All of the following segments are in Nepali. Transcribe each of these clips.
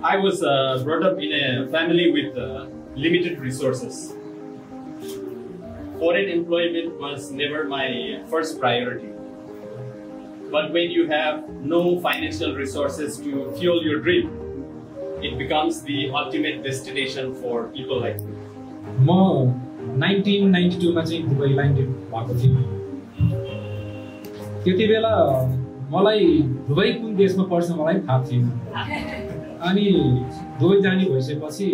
I was brought up in a family with limited resources. Foreign employment was never my first priority. But when you have no financial resources to fuel your dream, it becomes the ultimate destination for people like me. म 1992 मा चाहिँ दुबई ल्यान्डेड भएको थिएँ। त्यति बेला मलाई दुबई कुन देशमा पर्छ मलाई थाहा थिएन। अनि दुबई जाने भइसकेपछि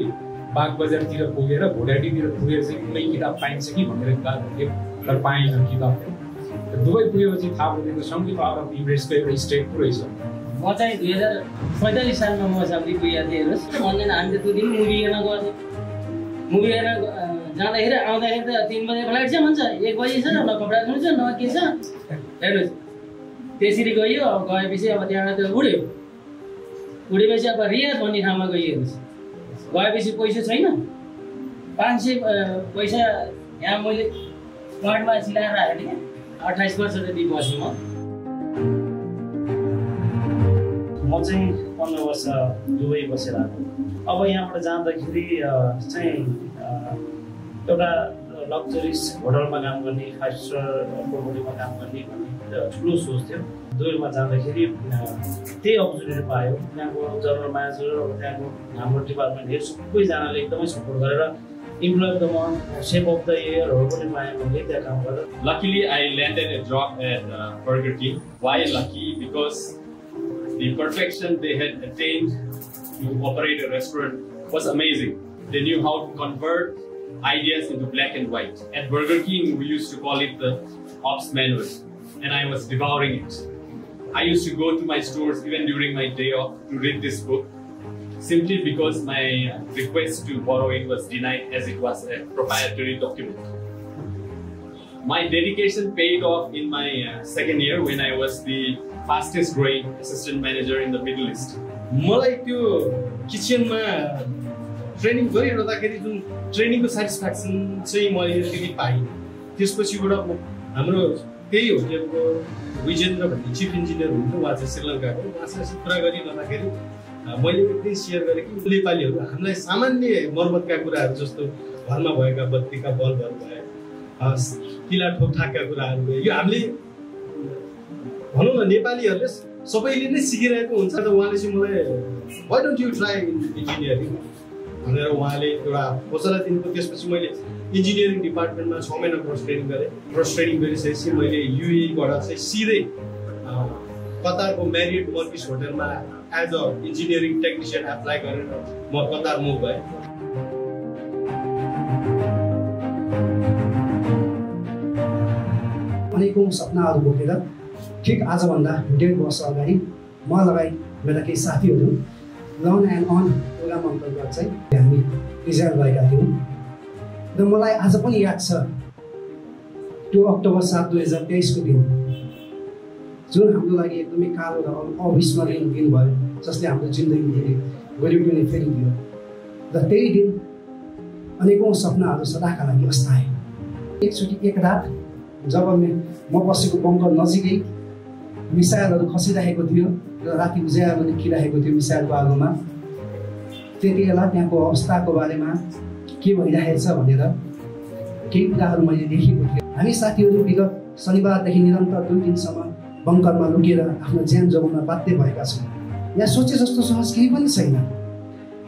बाग बजारतिर पुगेर घोडाडीतिर पुगेर चाहिँ कुनै किताब पाइन्छ कि भनेर गएको तर पाएन किताब। दुबई पुगेपछि थाहा भयो संयुक्त अरब इमिरेट्सको एउटा स्टेट पो रहेछ। म चाहिँ 2045 सालमा मोजाम्बिक पुगेको थिएँ हेर्नुहोस्। भन्दैन हामीले त्यो दिन मुभी हेर्न गएको थियौँ। मुभी हेर्न जाँदाखेरि आउँदाखेरि त 3 बजे फ्लाइट छ भन्छ, 1 बजी छ न कपडा धुनु छ न के छ हेर्नुहोस्। त्यसरी गयो। अब गएपछि अब त्यहाँबाट त्यो उड्यो। उडेपछि अब रियाद भन्ने ठाउँमा गयो हेर्नुहोस्। गएपछि पैसा छैन। 500 पैसा यहाँ मैले कार्डमा सिलाएर राखेको थिएँ। 28 वर्ष जति बसेँ म चाहिँ 15 वर्ष दुबई बसेर आएको। अब यहाँबाट जाँदाखेरि चाहिँ एउटा लग्जरिस होटलमा काम गर्ने, 5 स्टार होटलमा काम गर्ने भन्ने ठुलो सोच थियो। दुबईमा जाँदाखेरि त्यही अपर्च्युनिटी पायो। त्यहाँको जनरल म्यानेजर, त्यहाँको हाम्रो डिपार्टमेन्ट हेड सबैजनाले एकदमै सपोर्ट गरेर employee of the month, safe of the इयरहरू पनि पाएँ मैले त्यहाँ काम गरेर। Luckily, I landed a job at Burger King. Why lucky? Because the perfection they had attained to operate a restaurant was amazing. They knew how to convert ideas into black and white. At Burger King, we used to call it the ops manual, and I was devouring it. I used to go to my stores even during my day off to read this book, simply because my request to borrow it was denied as it was a proprietary document. My dedication paid off in my second year when I was the fastest growing assistant manager in the Middle East. मलाई त्यो किचनमा ट्रेनिङ गरिरहँदाखेरि जुन ट्रेनिङको सेटिस्फ्याक्सन चाहिँ मैले त्यति पाइनँ। त्यसपछिबाट हाम्रो त्यही होटेलको विजेन्द्र भन्ने चिफ इन्जिनियर हुनुहुन्थ्यो, उहाँ चाहिँ श्रीलङ्काको। उहाँसँग कुरा गरिरहँदाखेरि मैले त्यही सेयर गरेँ कि नेपालीहरू हामीलाई सामान्य मर्मतका कुराहरू जस्तो घरमा भएका बत्तीका बल्बहरू भए, किला ठोकठाकका कुराहरू भए, यो हामीले भनौँ न नेपालीहरूले सबैले नै सिकिरहेको हुन्छ। त उहाँले चाहिँ मलाई why don't you try engineering भनेर उहाँले एउटा हौसला दिनुभयो। त्यसपछि मैले इन्जिनियरिङ डिपार्टमेन्टमा 6 महिना क्रस ट्रेनिङ गरेँ। क्रस ट्रेनिङ गरिसकेपछि मैले युएईबाट चाहिँ सिधै कतारको म्यारियट मर्किस होटलमा as a engineering technician apply गरेर म कतार मुभ भएँ। अनेकौँ सपनाहरू बोकेर ठिक आजभन्दा 1.5 वर्ष अगाडि म लगायत मेरा केही साथीहरू लर्न एन्ड अन प्रोग्राम अन्तर्गत चाहिँ हामी इजरायल गएका थियौँ। र मलाई आज पनि याद छ 2 अक्टोबर 7, 2023 को दिन, जुन हाम्रो लागि एकदमै कालो र अविस्मरणीय दिन भयो, जसले हाम्रो जिन्दगी गरिबीले फेरिदियो। र त्यही दिन अनेकौँ सपनाहरू सदाका लागि अस्ताए। एकचोटि एक रात जब म बसेको बङ्कर नजिकै मिसाइलहरू खसिरहेको थियो र राति उज्यालो देखिरहेको थियो मिसाइलको आगोमा, त्यति बेला त्यहाँको अवस्थाको बारेमा के भइरहेछ भनेर केही कुराहरू मैले देखेको थिएँ। हामी साथीहरू विगत शनिबारदेखि निरन्तर 2 दिनसम्म बङ्करमा लुकेर आफ्नो ज्यान जोगाउन बाध्य भएका छौँ। यहाँ सोचे जस्तो सहज केही पनि छैन।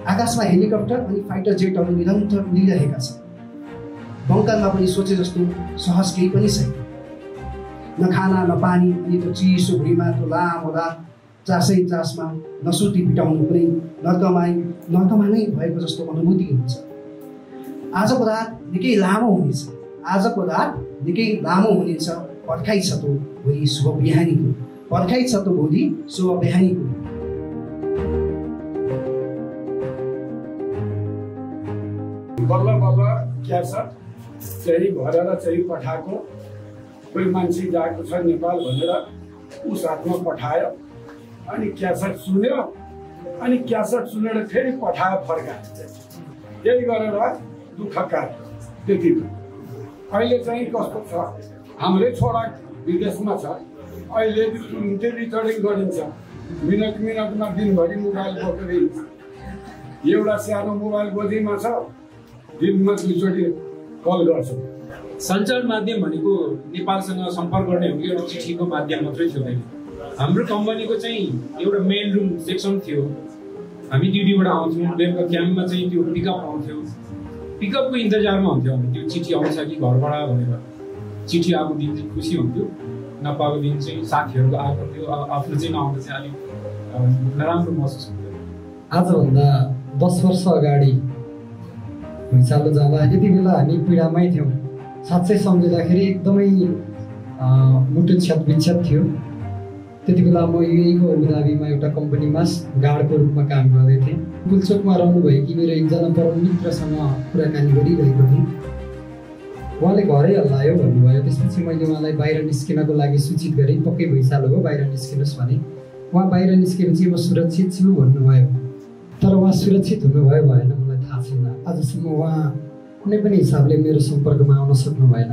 आकाशमा हेलिकप्टर अनि फाइटर जेटहरू निरन्तर उडिरहेका छन्। बङ्करमा पनि सोचे जस्तो सहज केही पनि छैन। न खाना न पानी, अनि त्यो चिसो भुइँमा त्यो लामो रात चासमा नसुती बिताउनु कुनै नर्कमा नै भएको जस्तो अनुभूति हुन्छ। आजको रात निकै लामो हुनेछ। पर्खाइ छ तो भोलि शुभ बिहानीको। बल्ल बल्ल क्यासेट चाहिँ भरेर चाहिँ पठाएको, कोही मान्छे गएको छ नेपाल भनेर उस हातमा पठायो। अनि क्यासेट सुन्यो, अनि क्यासेट सुनेर फेरि पठायो फर्कायो। त्यही गरेर दुःख काट्यो। त्यति अहिले चाहिँ कस्तो छ, हाम्रै छोरा विदेशमा छ, अहिले टेलिचरिङ गरिन्छ। मिनटमा दिनभरि मोबाइल बोकेर हिँड्छ। एउटा सानो मोबाइल गोजीमा छ, दिनमा 2 चोटि कल गर्छु। सञ्चार माध्यम भनेको नेपालसँग सम्पर्क गर्ने हो कि एउटा चिठीको माध्यम मात्रै थियो। हाम्रो कम्पनीको चाहिँ एउटा मेन रुम सेक्सन थियो। हामी ड्युटीबाट आउँथ्यौँ, बेलुका क्याम्पमा चाहिँ त्यो पिकअप आउँथ्यो। पिकअपको इन्तजारमा हुन्थ्यो हामी, त्यो चिठी आउँछ कि घरबाट भनेर। चिठी आएको दिन चाहिँ खुसी हुन्थ्यो, नपाएको दिन चाहिँ साथीहरूको आएको थियो, आफ्नो चाहिँ नआउँदा चाहिँ अलिक नराम्रो महसुस हुन्थ्यो। आजभन्दा 10 वर्ष अगाडि भुइँचालो जाँदा यति बेला हामी पीडामै थियौँ। साँच्चै सम्झिँदाखेरि एकदमै मुटु क्षत थियो। त्यति बेला म युएको अबुधाबीमा एउटा कम्पनीमा गार्डको रूपमा काम गर्दै थिएँ। पुलचोकमा रहनुभएकी मेरो एकजना परम मित्रसँग कुराकानी गरिरहेको थिएँ। उहाँले घरै हल्लायो भन्नुभयो। त्यसपछि मैले उहाँलाई बाहिर निस्किनको लागि सूचित गरेँ। पक्कै भुइँचालो हो, बाहिर निस्किनुहोस् भने। उहाँ बाहिर निस्केपछि म सुरक्षित छु भन्नुभयो। तर उहाँ सुरक्षित हुनुभयो भएन मलाई थाहा छैन। आजसम्म उहाँ कुनै पनि हिसाबले मेरो सम्पर्कमा आउन सक्नु भएन।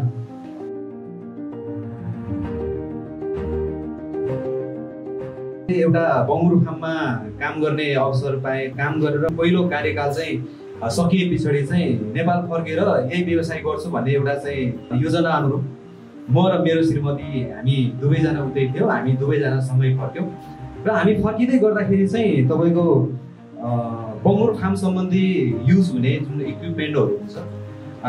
एउटा बङ्गुर फार्ममा काम गर्ने अवसर पाएँ। काम गरेर पहिलो कार्यकाल चाहिँ सकिए पछाडि चाहिँ नेपाल फर्केर यही व्यवसाय गर्छु भन्ने एउटा चाहिँ योजना अनुरूप म र मेरो श्रीमती हामी दुवैजना उतै थियौँ। हामी दुवैजना सँगै फर्क्यौँ र हामी फर्किँदै गर्दाखेरि चाहिँ तपाईँको बङ्गुर फार्म सम्बन्धी युज हुने जुन इक्विपमेन्टहरू हुन्छ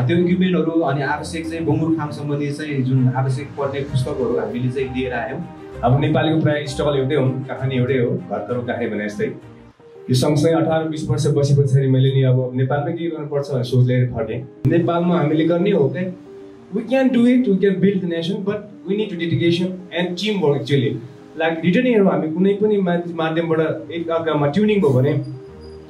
त्यो इक्विपमेन्टहरू अनि आवश्यक चाहिँ बङ्गुर फार्म सम्बन्धी चाहिँ जुन आवश्यक पर्ने पुस्तकहरू हामीले चाहिँ लिएर आयौँ। अब नेपालीको प्रायः स्ट्रगल एउटै हुन्, कहानी एउटै हो, घरतरो कहानी भने जस्तै। यो सँगसँगै 18-20 वर्ष बसे पछाडि मैले नि अब नेपालमै के गर्नुपर्छ भनेर सोच लिएर फर्केँ। नेपालमा हामीले गर्ने हो क्या, we can do it, we can build the nation, but we need to dedication and team work actually. Like रिटर्निङहरू हामी कुनै पनि माध्यमबाट एक अर्कामा ट्युनिङ भयो भने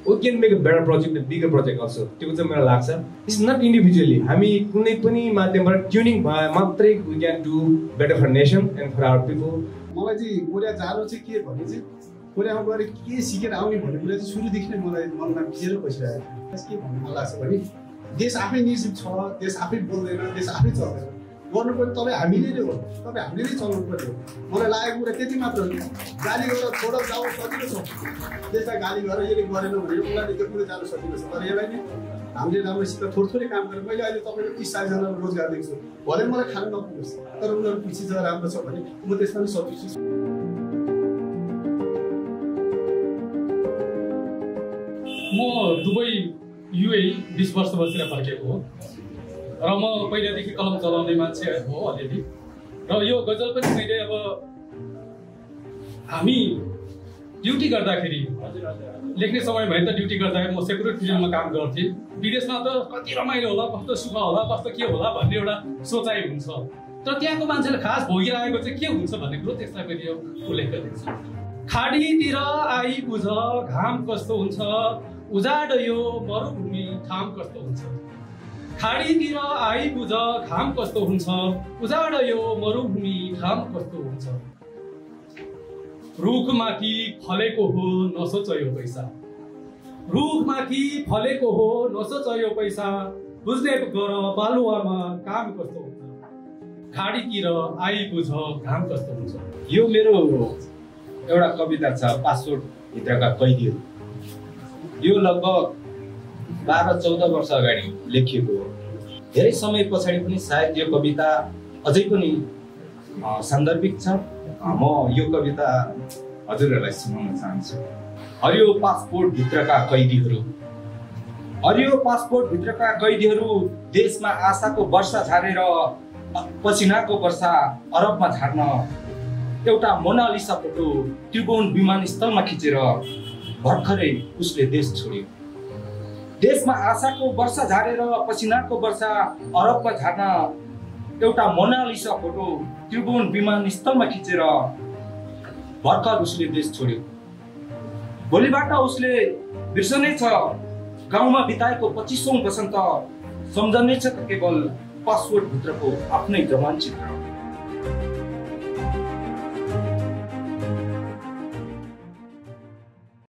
we can make a better project, bigger project also. त्यो चाहिँ मलाई लाग्छ इट्स नट इन्डिभिजुअली। हामी कुनै पनि माध्यमबाट ट्युनिङ भए मात्रै we can do better for nation and for our people. मलाई चाहिँ कोरिया जानु चाहिँ के भने चाहिँ कोरियामा गएर के सिकेर आउने भन्ने कुरा चाहिँ सुरुदेखि नै मलाई मनमा भिजेर बसिरहेको छ। के भन्नु मन लाग्छ भने देश आफै निर्जीव छ, देश आफै बोल्दैन, देश आफै चल्दैन। गर्नुपर्ने तपाईँ हामीले नै हो, तपाईँ हामीले नै चलाउनु पर्यो। मलाई लागेको कुरा त्यति मात्र हो कि गाली गरेर छोड जाऊ सजिलो छ। देशलाई गाली गरेर यसले गरेन भने उसलाई त्यो कुरा जानु सजिलो छ। तर यसलाई नै हामीले राम्रोसित थोरै काम गरेर मैले अहिले तपाईँको 30-40जना रोजगार दिएको छु। भरे मलाई खानु नपुगोस्, तर उनीहरू खुसी छ, राम्रो छ भने म त्यसमा पनि सन्तुष्ट छु। म दुबई युए 20 वर्ष बसेर फर्केको हो र म पहिलादेखि कलम चलाउने मान्छे हो अलिअलि। र यो गजल पनि मैले अब हामी ड्युटी गर्दाखेरि लेख्ने समय भयो नि त, ड्युटी गर्दाखेरि म सेक्युरिटी फिल्डमा काम गर्थेँ। विदेशमा त कति रमाइलो होला, कस्तो सुख होला, कस्तो के होला भन्ने एउटा सोचाइ हुन्छ। तर त्यहाँको मान्छेले खास भोगिरहेको चाहिँ के हुन्छ भन्ने कुरो त्यसलाई पनि यो उल्लेख गरिन्छ। खाडीतिर आइपुज घाम कस्तो हुन्छ, उजाड यो मरुभूमि ठाम कस्तो हुन्छ। खाडीतिर आइपुज घाम कस्तो हुन्छ, उजाड यो मरुभूमि ठाम कस्तो हुन्छ। रुखमाथि फलेको हो नसोच यो पैसा, रुखमाथि फलेको हो नसोच यो पैसा। बुझ्ने गर बालुवामा काम कस्तो हुन्छ, खाडीतिर आइपुज घाम कस्तो हुन्छ। यो मेरो एउटा कविता छ, पासपोर्ट भित्रका कैदीहरू। यो लगभग 12-14 वर्ष अगाडि लेखिएको हो। धेरै समय पछाडि पनि सायद यो कविता अझै पनि सान्दर्भिक छ। म यो कविता हजुरहरूलाई सुनाउन चाहन्छु। हरियो पासपोर्ट भित्रका कैदीहरू, हरियो पासपोर्ट भित्रका कैदीहरू, देशमा आशाको वर्षा झारेर पसिनाको वर्षा अरबमा झार्न एउटा मोनालिसा फोटो त्रिभुवन विमानस्थलमा खिचेर भर्खरै उसले देश छोड्यो। देशमा आशाको वर्षा झारेर पसिनाको वर्षा अरबमा झार्न एउटा मोनालिसा फोटो त्रिभुवन विमानस्थलमा खिचेर भर्खर उसले देश छोड्यो। भोलिबाट उसले बिर्सनेछ गाउँमा बिताएको 25औं वसन्त, सम्झनेछ केवल पासपोर्ट भित्रको आफ्नै जवान चित्र।